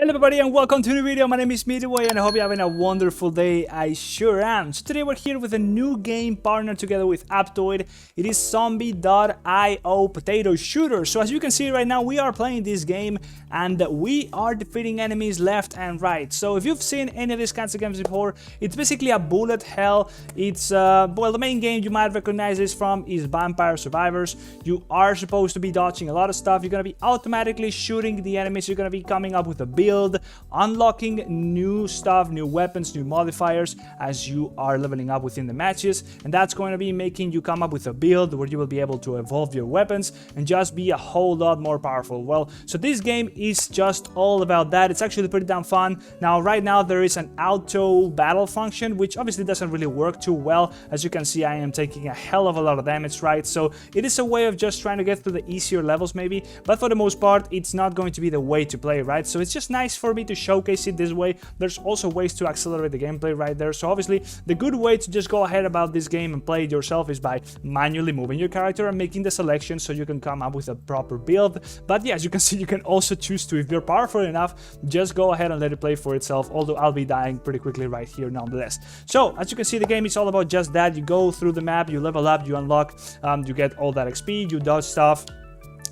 Hello everybody and welcome to the video. My name is Midway and I hope you're having a wonderful day. I sure am. So today we're here with a new game partnered together with Aptoide. It is Zombie.io potato shooter. So as you can see right now, we are playing this game and we are defeating enemies left and right. So if you've seen any of these kinds of games before, it's basically a bullet hell. It's well, the main game you might recognize this from is Vampire Survivors. You are supposed to be dodging a lot of stuff. You're gonna be automatically shooting the enemies. You're gonna be coming up with a build, unlocking new stuff, new weapons, new modifiers as you are leveling up within the matches, and that's going to be making you come up with a build where you will be able to evolve your weapons and just be a whole lot more powerful. Well, so this game is just all about that. It's actually pretty damn fun. Now, right now there is an auto battle function, which obviously doesn't really work too well. As you can see, I am taking a hell of a lot of damage, right? So it is a way of just trying to get through the easier levels maybe, but for the most part, it's not going to be the way to play, right? So it's just nice for me to showcase it this way. There's also ways to accelerate the gameplay right there. So obviously the good way to just go ahead about this game and play it yourself is by manually moving your character and making the selection so you can come up with a proper build. But yeah, as you can see, you can also choose to, if you're powerful enough, just go ahead and let it play for itself, although I'll be dying pretty quickly right here nonetheless. So as you can see, the game is all about just that. You go through the map, you level up, you unlock, you get all that XP, you dodge stuff,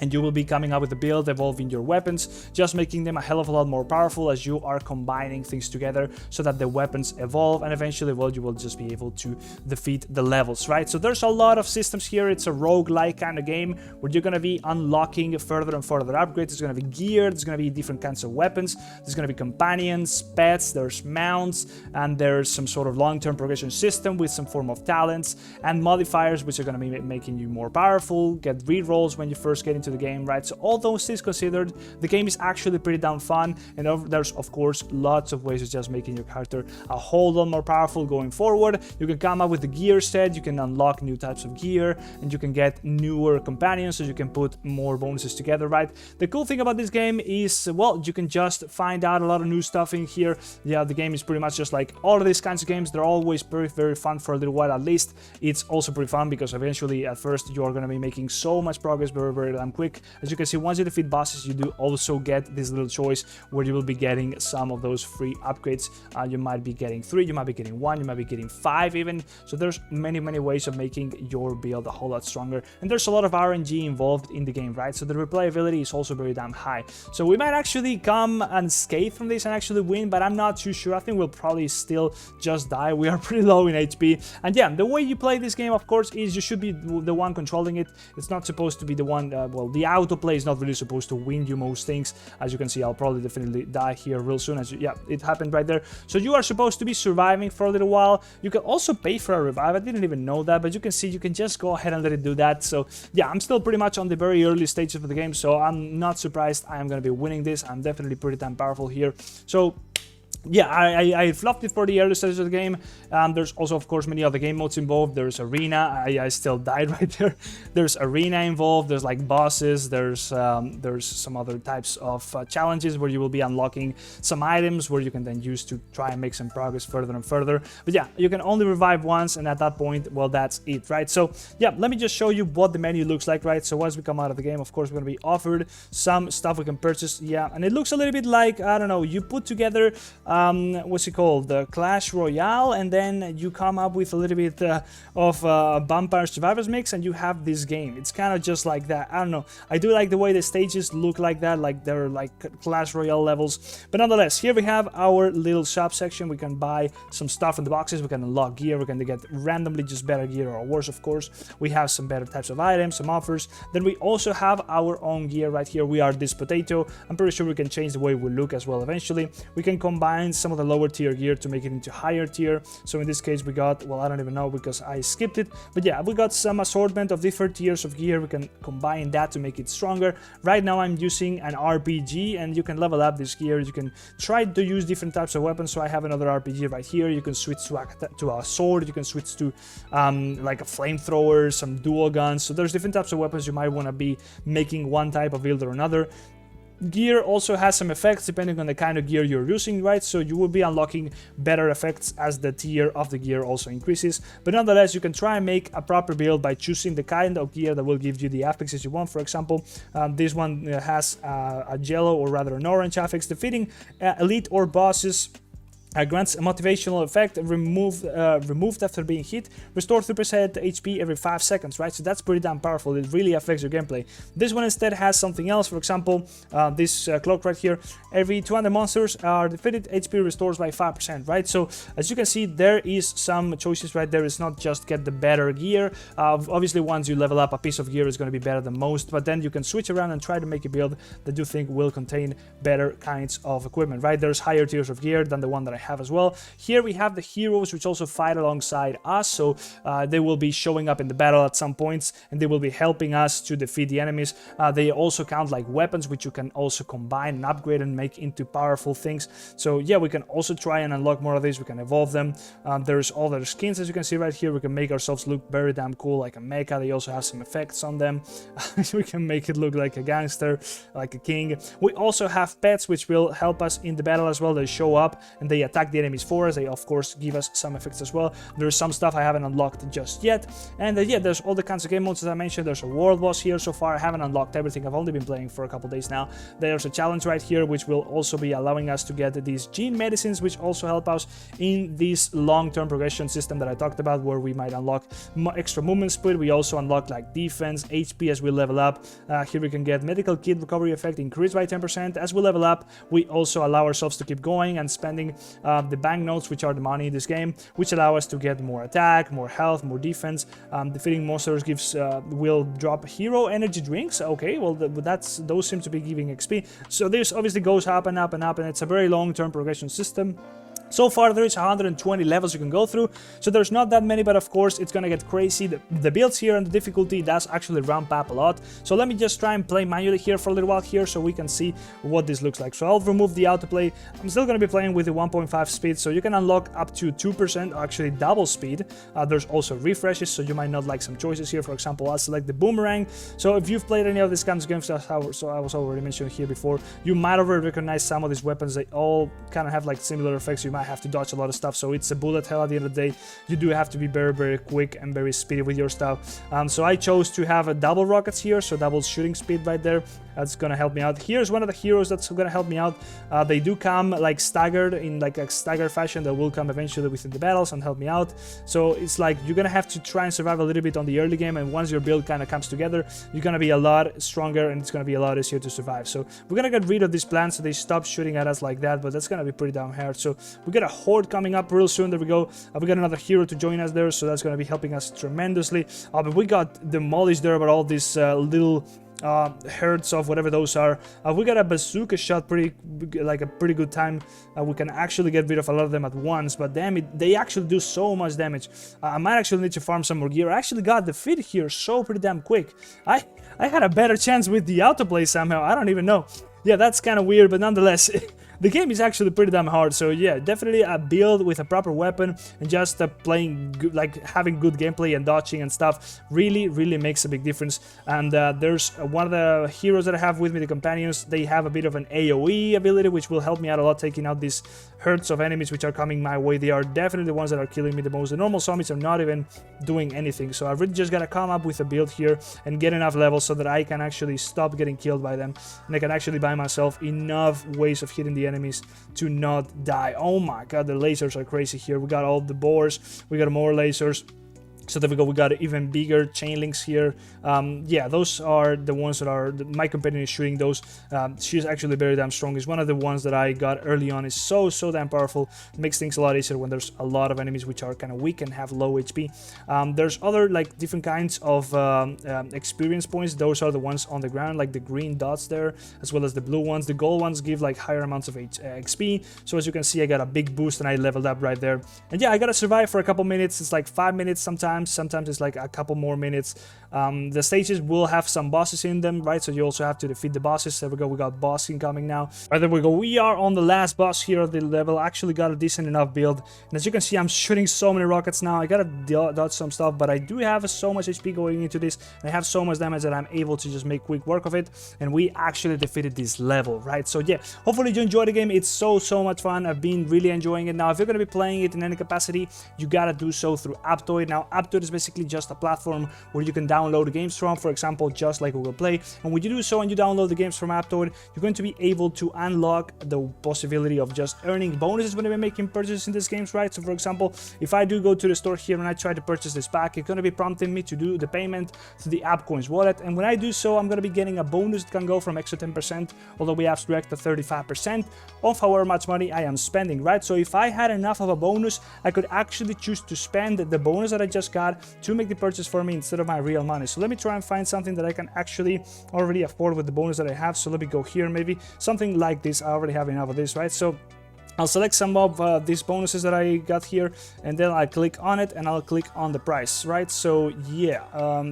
and you will be coming up with a build, evolving your weapons, just making them a hell of a lot more powerful as you are combining things together so that the weapons evolve, and eventually, well, you will just be able to defeat the levels, right? So there's a lot of systems here. It's a roguelike kind of game where you're going to be unlocking further and further upgrades. There's going to be gear, there's going to be different kinds of weapons, there's going to be companions, pets, there's mounts, and there's some sort of long-term progression system with some form of talents and modifiers, which are going to be making you more powerful, get rerolls when you first get into the game, right? So all those things considered, the game is actually pretty damn fun, and there's of course lots of ways of just making your character a whole lot more powerful going forward. You can come up with the gear set, you can unlock new types of gear, and you can get newer companions, so you can put more bonuses together, right? The cool thing about this game is, well, you can just find out a lot of new stuff in here. Yeah, the game is pretty much just like all of these kinds of games. They're always very fun for a little while at least. It's also pretty fun because eventually at first you are going to be making so much progress very damn quick. As you can see, once you defeat bosses, you do also get this little choice where you will be getting some of those free upgrades. You might be getting 3, you might be getting 1, you might be getting 5 even. So there's many ways of making your build a whole lot stronger, and there's a lot of RNG involved in the game, right? So the replayability is also very damn high. So we might actually come unscathed from this and actually win, but I'm not too sure. I think we'll probably still just die. We are pretty low in HP, and yeah, the way you play this game, of course, is you should be the one controlling it. It's not supposed to be the one, well, the autoplay is not really supposed to win you most things. As you can see, I'll probably definitely die here real soon. Yeah, it happened right there. So you are supposed to be surviving for a little while. You can also pay for a revive. I didn't even know that, but you can see you can just go ahead and let it do that. So yeah, I'm still pretty much on the very early stages of the game, so I'm not surprised I am going to be winning this. I'm definitely pretty damn powerful here. So yeah, I fluffed it for the early stages of the game. There's also, of course, many other game modes involved. There's arena. I still died right there. There's arena involved. There's like bosses. There's some other types of challenges where you will be unlocking some items where you can then use to try and make some progress further and further. But yeah, you can only revive once, and at that point, well, that's it, right? So yeah, let me just show you what the menu looks like, right? So once we come out of the game, of course, we're going to be offered some stuff we can purchase. Yeah, and it looks a little bit like, I don't know, you put together what's it called, the Clash Royale, and then you come up with a little bit of Vampire Survivors mix, and you have this game. It's kind of just like that. I don't know, I do like the way the stages look like that, like they're like Clash Royale levels. But nonetheless, here we have our little shop section. We can buy some stuff in the boxes, we can unlock gear, we can get randomly just better gear or worse, of course. We have some better types of items, some offers. Then we also have our own gear right here. We are this potato. I'm pretty sure we can change the way we look as well eventually. We can combine some of the lower tier gear to make it into higher tier. So in this case we got, well, I don't even know because I skipped it, but yeah, we got some assortment of different tiers of gear. We can combine that to make it stronger. Right now I'm using an RPG, and you can level up this gear. You can try to use different types of weapons. So I have another RPG right here. You can switch to a sword, you can switch to like a flamethrower, some dual guns. So there's different types of weapons you might want to be making one type of build or another. Gear also has some effects depending on the kind of gear you're using, right? So you will be unlocking better effects as the tier of the gear also increases. But nonetheless, you can try and make a proper build by choosing the kind of gear that will give you the affixes you want. For example, this one has a yellow, or rather an orange affix. Defeating elite or bosses grants a motivational effect, removed after being hit, restore 3% HP every 5 seconds, right? So that's pretty damn powerful. It really affects your gameplay. This one instead has something else. For example, this cloak right here, every 200 monsters are defeated, HP restores by 5%, right? So as you can see, there is some choices right there. It's not just get the better gear. Obviously, once you level up, a piece of gear is going to be better than most, but then you can switch around and try to make a build that you think will contain better kinds of equipment, right? There's higher tiers of gear than the one that I have as well. Here we have the heroes, which also fight alongside us, so they will be showing up in the battle at some points, and they will be helping us to defeat the enemies. They also count like weapons, which you can also combine and upgrade and make into powerful things. So yeah, we can also try and unlock more of these. We can evolve them. There's all their skins, as you can see right here. We can make ourselves look very damn cool, like a mecha. They also have some effects on them. We can make it look like a gangster, like a king. We also have pets, which will help us in the battle as well. They show up and they attack the enemies for us. They of course give us some effects as well. There's some stuff I haven't unlocked just yet, and yeah, there's all the kinds of game modes as I mentioned. There's a world boss here. So far I haven't unlocked everything. I've only been playing for a couple days now. There's a challenge right here, which will also be allowing us to get these gene medicines, which also help us in this long-term progression system that I talked about, where we might unlock extra movement speed. We also unlock like defense, HP as we level up. Here we can get medical kit recovery effect increased by 10% as we level up. We also allow ourselves to keep going and spending the banknotes, which are the money in this game, which allow us to get more attack, more health, more defense. Defeating monsters gives will drop hero energy drinks. Okay, well those seem to be giving XP. So this obviously goes up and up and up, and it's a very long-term progression system. So far there is 120 levels you can go through, so there's not that many, but of course it's gonna get crazy. The builds here and the difficulty does actually ramp up a lot. So let me just try and play manually here for a little while here so we can see what this looks like. So I'll remove the autoplay. I'm still gonna be playing with the 1.5 speed, so you can unlock up to 2%, actually double speed. There's also refreshes, so you might not like some choices here. For example, I'll select the boomerang. So if you've played any of these kinds of games, so I was already mentioned here before, you might already recognize some of these weapons. They all kind of have like similar effects. You might have to dodge a lot of stuff, so it's a bullet hell at the end of the day. You do have to be very, very quick and very speedy with your stuff. So I chose to have a double rockets here, so double shooting speed right there. That's gonna help me out. Here's one of the heroes that's gonna help me out. They do come like staggered in like a staggered fashion. That will come eventually within the battles and help me out. So it's like you're gonna have to try and survive a little bit on the early game, and once your build kind of comes together, you're gonna be a lot stronger and it's gonna be a lot easier to survive. So we're gonna get rid of these plants so they stop shooting at us like that, but that's gonna be pretty damn hard. So we got a horde coming up real soon. There we go. We got another hero to join us there, so that's gonna be helping us tremendously. But we got demolished there by all these little herds of whatever those are. We got a bazooka shot, pretty good time. We can actually get rid of a lot of them at once, but damn it, they actually do so much damage. I might actually need to farm some more gear. I actually got the feed here so pretty damn quick. I had a better chance with the autoplay somehow. I don't even know. Yeah, that's kind of weird, but nonetheless, the game is actually pretty damn hard. So yeah, definitely a build with a proper weapon and just playing good, like having good gameplay and dodging and stuff really makes a big difference. And there's one of the heroes that I have with me, the companions. They have a bit of an AoE ability, which will help me out a lot, taking out these herds of enemies which are coming my way. They are definitely the ones that are killing me the most. The normal zombies are not even doing anything. So I really just gotta come up with a build here and get enough levels so that I can actually stop getting killed by them, and I can actually buy myself enough ways of hitting the enemies to not die. Oh my god, the lasers are crazy here. We got all the boars, we got more lasers. So there we go, we got even bigger chain links here. Yeah, those are the ones that are, my companion is shooting those. She's actually very damn strong. It's one of the ones that I got early on. Is so damn powerful. It makes things a lot easier when there's a lot of enemies which are kind of weak and have low HP. There's other like different kinds of experience points. Those are the ones on the ground, like the green dots there, as well as the blue ones. The gold ones give like higher amounts of XP. So as you can see, I got a big boost and I leveled up right there. And yeah, I gotta survive for a couple minutes. It's like 5 minutes sometimes. sometimes it's like a couple more minutes. The stages will have some bosses in them, right? So you also have to defeat the bosses. There we go, we got boss incoming now. Right, there we go, we are on the last boss here of the level. Actually got a decent enough build, and as you can see, I'm shooting so many rockets now. I gotta dodge some stuff, but I do have so much HP going into this, and I have so much damage that I'm able to just make quick work of it, and we actually defeated this level, right? So yeah, hopefully you enjoy the game. It's so much fun. I've been really enjoying it. Now, if you're gonna be playing it in any capacity, you gotta do so through Aptoide. Now, Aptoide is basically just a platform where you can download games from, for example, just like Google Play. And when you do so and you download the games from Aptoide, you're going to be able to unlock the possibility of just earning bonuses when you're making purchases in these games, right? So for example, if I do go to the store here and I try to purchase this pack, it's going to be prompting me to do the payment to the AppCoins wallet, and when I do so, I'm going to be getting a bonus that can go from extra 10% all the way up to extra 35% of however much money I am spending, right? So if I had enough of a bonus, I could actually choose to spend the bonus that I just got to make the purchase for me instead of my real money. So let me try and find something that I can actually already afford with the bonus that I have. So let me go here, maybe something like this. I already have enough of this, right? So I'll select some of these bonuses that I got here, and then I'll click on it and I'll click on the price, right? So yeah,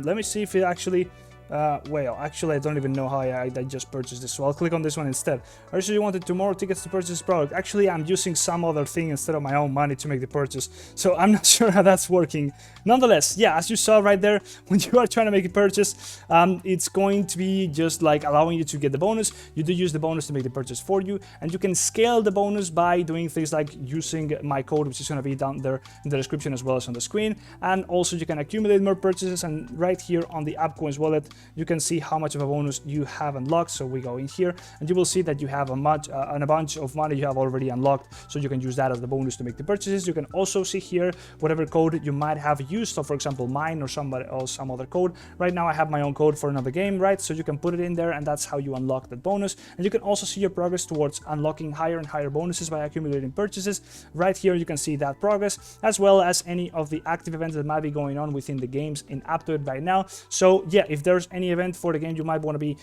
let me see if it actually well, actually I don't even know how I just purchased this, so I'll click on this one instead. I actually wanted 2 more tickets to purchase this product. Actually, I'm using some other thing instead of my own money to make the purchase, so I'm not sure how that's working. Nonetheless, yeah, as you saw right there, when you are trying to make a purchase, it's going to be just like allowing you to get the bonus. You do use the bonus to make the purchase for you, and you can scale the bonus by doing things like using my code, which is going to be down there in the description as well as on the screen. And also you can accumulate more purchases, and right here on the AppCoins wallet, you can see how much of a bonus you have unlocked. So we go in here and you will see that you have a bunch of money you have already unlocked, so you can use that as the bonus to make the purchases. You can also see here whatever code you might have used, so for example mine or somebody else, some other code. Right now I have my own code for another game, right? So you can put it in there, and that's how you unlock that bonus. And you can also see your progress towards unlocking higher and higher bonuses by accumulating purchases. Right here you can see that progress, as well as any of the active events that might be going on within the games in Aptoide right now. So yeah, if there's any event for the game you might want to be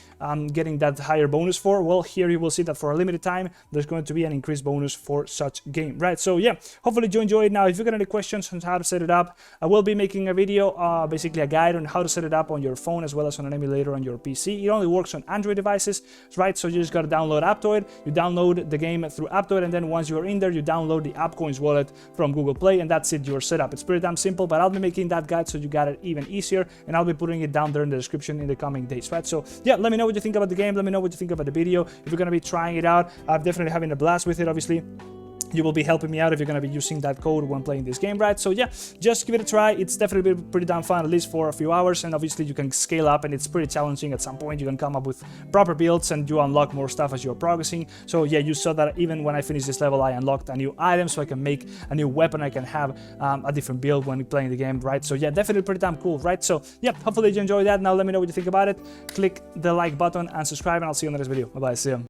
getting that higher bonus for, well, here you will see that for a limited time there's going to be an increased bonus for such game, right? So yeah, hopefully you enjoyed. Now, if you got any questions on how to set it up, I will be making a video, basically a guide on how to set it up on your phone as well as on an emulator on your PC. It only works on Android devices, right? So you just got to download Aptoide, you download the game through Aptoide, and then once you're in there, you download the AppCoins wallet from Google Play, and that's it, you're set up. It's pretty damn simple, but I'll be making that guide so you got it even easier, and I'll be putting it down there in the description in the coming days, right? So yeah, let me know what you think about the game. Let me know what you think about the video. If you're going to be trying it out, I'm definitely having a blast with it. Obviously, you will be helping me out if you're going to be using that code when playing this game, right? So yeah, just give it a try. It's definitely pretty damn fun, at least for a few hours, and obviously you can scale up, and it's pretty challenging. At some point you can come up with proper builds and you unlock more stuff as you're progressing. So yeah, you saw that even when I finished this level, I unlocked a new item, so I can make a new weapon. I can have a different build when playing the game, right? So yeah, definitely pretty damn cool, right? So yeah, hopefully you enjoyed that. Now let me know what you think about it. Click the like button and subscribe, and I'll see you in the next video. Bye bye, see ya.